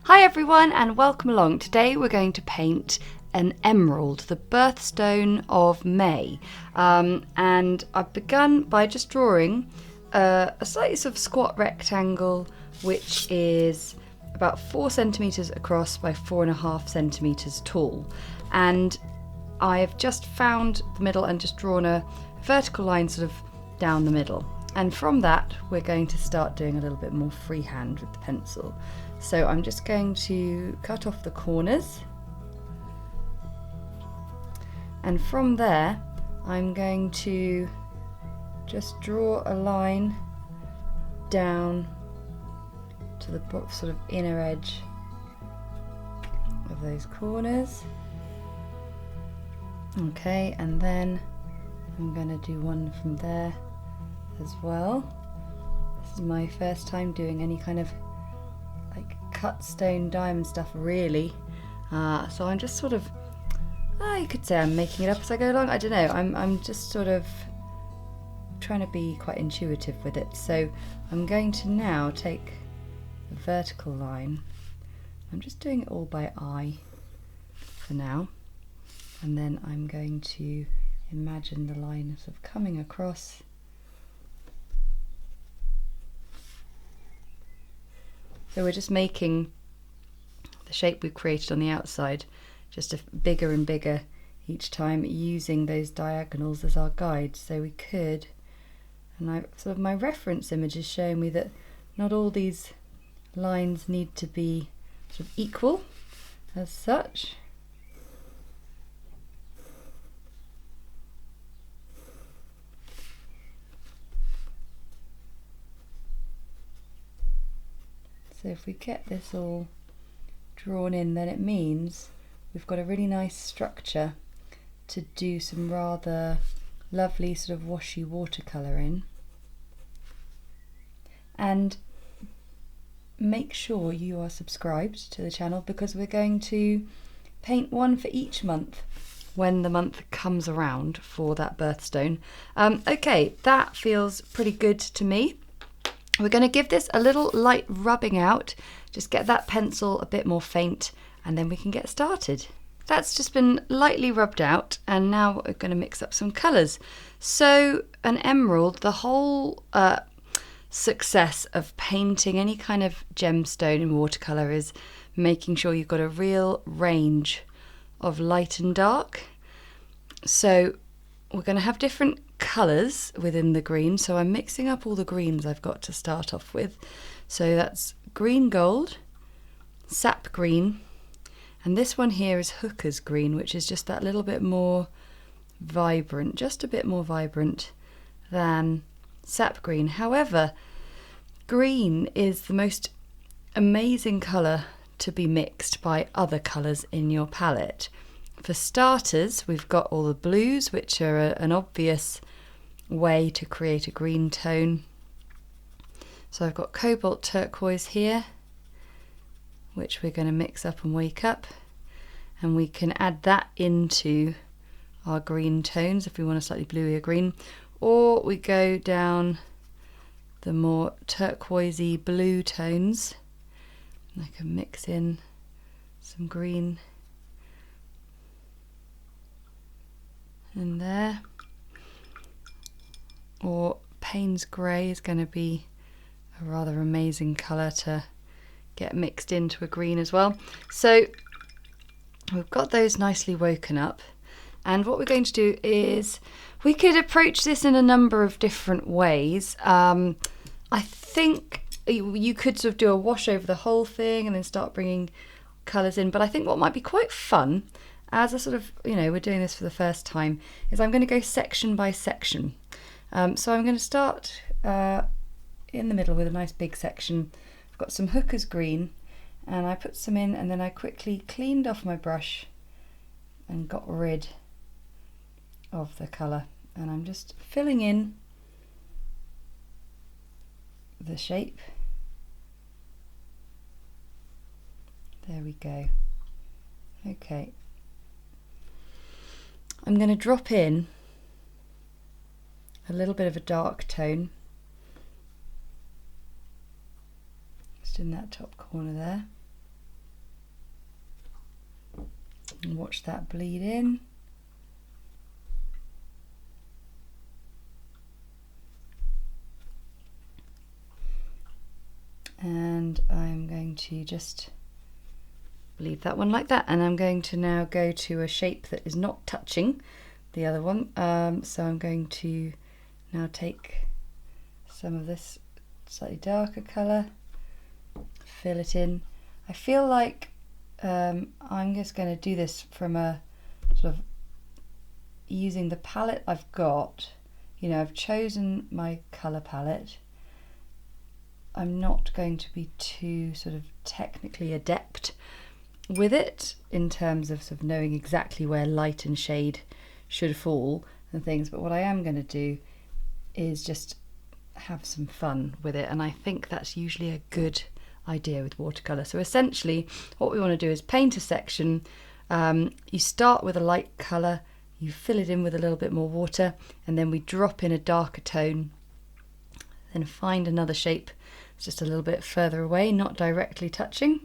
Hi everyone and welcome along. Today we're going to paint an emerald, the birthstone of May. And I've begun by just drawing a slightly sort of squat rectangle which is about 4 centimetres across by 4.5 centimetres tall. And I've just found the middle and just drawn a vertical line sort of down the middle. And from that we're going to start doing a little bit more freehand with the pencil. So I'm just going to cut off the corners, and from there I'm going to just draw a line down to the sort of inner edge of those corners. Okay, and then I'm going to do one from there as well. This is my first time doing any kind of like cut stone diamond stuff really, so I'm just sort of, you could say I'm making it up as I go along. I don't know, I'm just sort of trying to be quite intuitive with it. So I'm going to now take a vertical line. I'm just doing it all by eye for now, and then I'm going to imagine the line sort of coming across. So we're just making the shape we've created on the outside just bigger and bigger each time, using those diagonals as our guides. So we could, and my reference image is showing me that not all these lines need to be sort of equal as such. So if we get this all drawn in, then it means we've got a really nice structure to do some rather lovely sort of washy watercolour in. And make sure you are subscribed to the channel, because we're going to paint one for each month when the month comes around for that birthstone. Okay, that feels pretty good to me. We're going to give this a little light rubbing out, just get that pencil a bit more faint, and then we can get started. That's just been lightly rubbed out, and now we're going to mix up some colours. So an emerald, the whole success of painting any kind of gemstone in watercolour is making sure you've got a real range of light and dark. So we're going to have different colours within the green, so I'm mixing up all the greens I've got to start off with. So that's green gold, sap green, and this one here is hooker's green, which is just that little bit more vibrant, just a bit more vibrant than sap green. However, green is the most amazing colour to be mixed by other colours in your palette. For starters, we've got all the blues, which are an obvious way to create a green tone. So I've got cobalt turquoise here, which we're going to mix up and wake up, and we can add that into our green tones if we want a slightly bluier green, or we go down the more turquoisey blue tones. I can mix in some green in there, or Payne's grey is going to be a rather amazing colour to get mixed into a green as well. So we've got those nicely woken up, and what we're going to do is we could approach this in a number of different ways. I think you could sort of do a wash over the whole thing and then start bringing colours in, but I think what might be quite fun, as a sort of, we're doing this for the first time, is I'm going to go section by section. So I'm going to start in the middle with a nice big section. I've got some hooker's green, and I put some in, and then I quickly cleaned off my brush and got rid of the colour, and I'm just filling in the shape. There we go. Okay. I'm going to drop in a little bit of a dark tone just in that top corner there. And watch that bleed in. And I'm going to just leave that one like that, and I'm going to now go to a shape that is not touching the other one. So I'm going to now take some of this slightly darker colour, fill it in. I feel like I'm just going to do this from a sort of using the palette I've got. You know, I've chosen my colour palette. I'm not going to be too sort of technically adept with it in terms of sort of knowing exactly where light and shade should fall and things, but what I am going to do is just have some fun with it, and I think that's usually a good idea with watercolour. So essentially what we want to do is paint a section. You start with a light colour, you fill it in with a little bit more water, and then we drop in a darker tone, then find another shape just a little bit further away, not directly touching,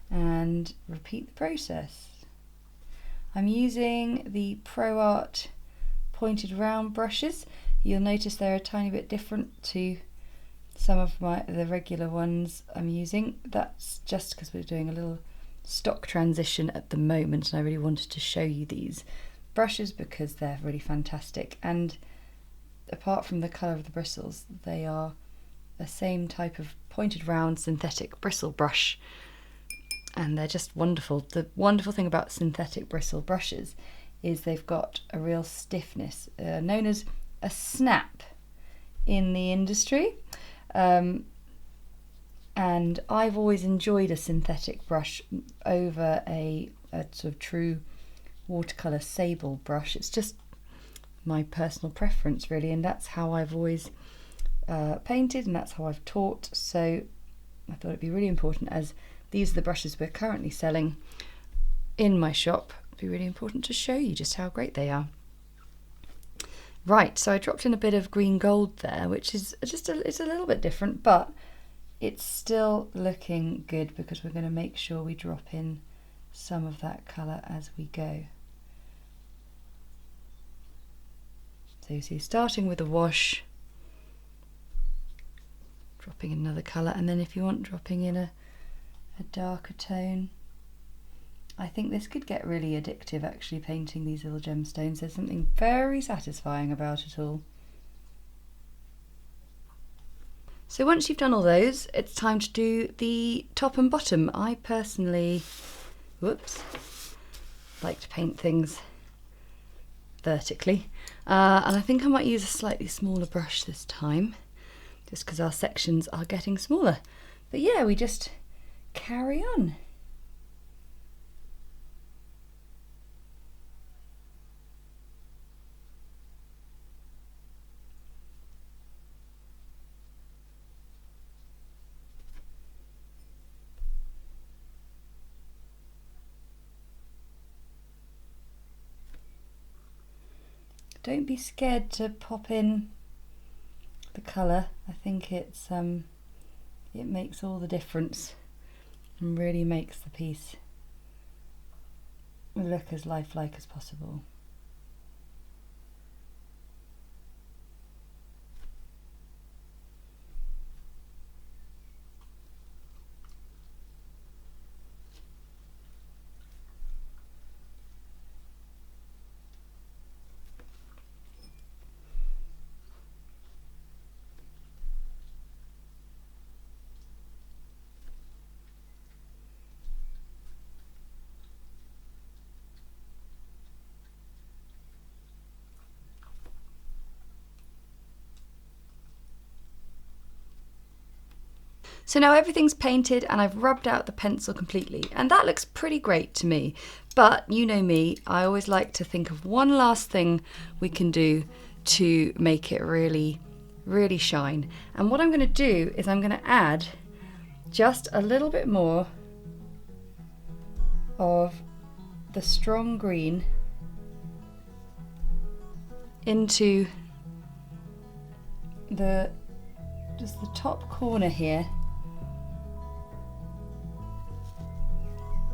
and repeat the process. I'm using the Pro Art pointed round brushes. You'll notice they're a tiny bit different to some of the regular ones I'm using. That's just because we're doing a little stock transition at the moment, and I really wanted to show you these brushes because they're really fantastic, and apart from the colour of the bristles, they are the same type of pointed round synthetic bristle brush, and they're just wonderful. The wonderful thing about synthetic bristle brushes is they've got a real stiffness, known as a snap in the industry, and I've always enjoyed a synthetic brush over a sort of true watercolour sable brush. It's just my personal preference really, and that's how I've always painted, and that's how I've taught. So I thought it'd be really important, as these are the brushes we're currently selling in my shop, it'd be really important to show you just how great they are. Right, so I dropped in a bit of green gold there, which is just it's a little bit different, but it's still looking good because we're going to make sure we drop in some of that colour as we go. So you see, starting with a wash, dropping in another colour, and then if you want, dropping in a darker tone. I think this could get really addictive, actually, painting these little gemstones. There's something very satisfying about it all. So once you've done all those, it's time to do the top and bottom. I personally, like to paint things vertically, and I think I might use a slightly smaller brush this time, just because our sections are getting smaller. But yeah, we just carry on. Don't be scared to pop in the colour. I think it makes all the difference and really makes the piece look as lifelike as possible. So now everything's painted and I've rubbed out the pencil completely, and that looks pretty great to me. But you know me, I always like to think of one last thing we can do to make it really, really shine. And what I'm going to do is I'm going to add just a little bit more of the strong green into just the top corner here.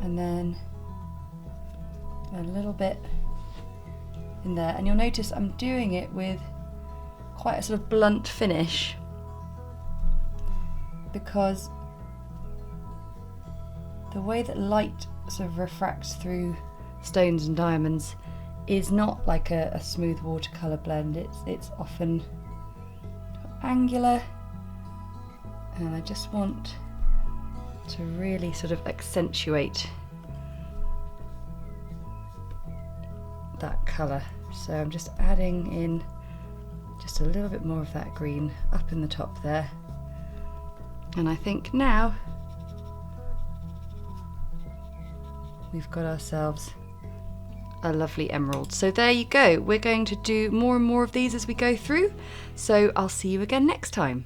And then a little bit in there, and you'll notice I'm doing it with quite a sort of blunt finish because the way that light sort of refracts through stones and diamonds is not like a smooth watercolour blend. It's often angular, and I just want to really sort of accentuate that colour. So I'm just adding in just a little bit more of that green up in the top there, and I think now we've got ourselves a lovely emerald. So there you go. We're going to do more and more of these as we go through, so I'll see you again next time.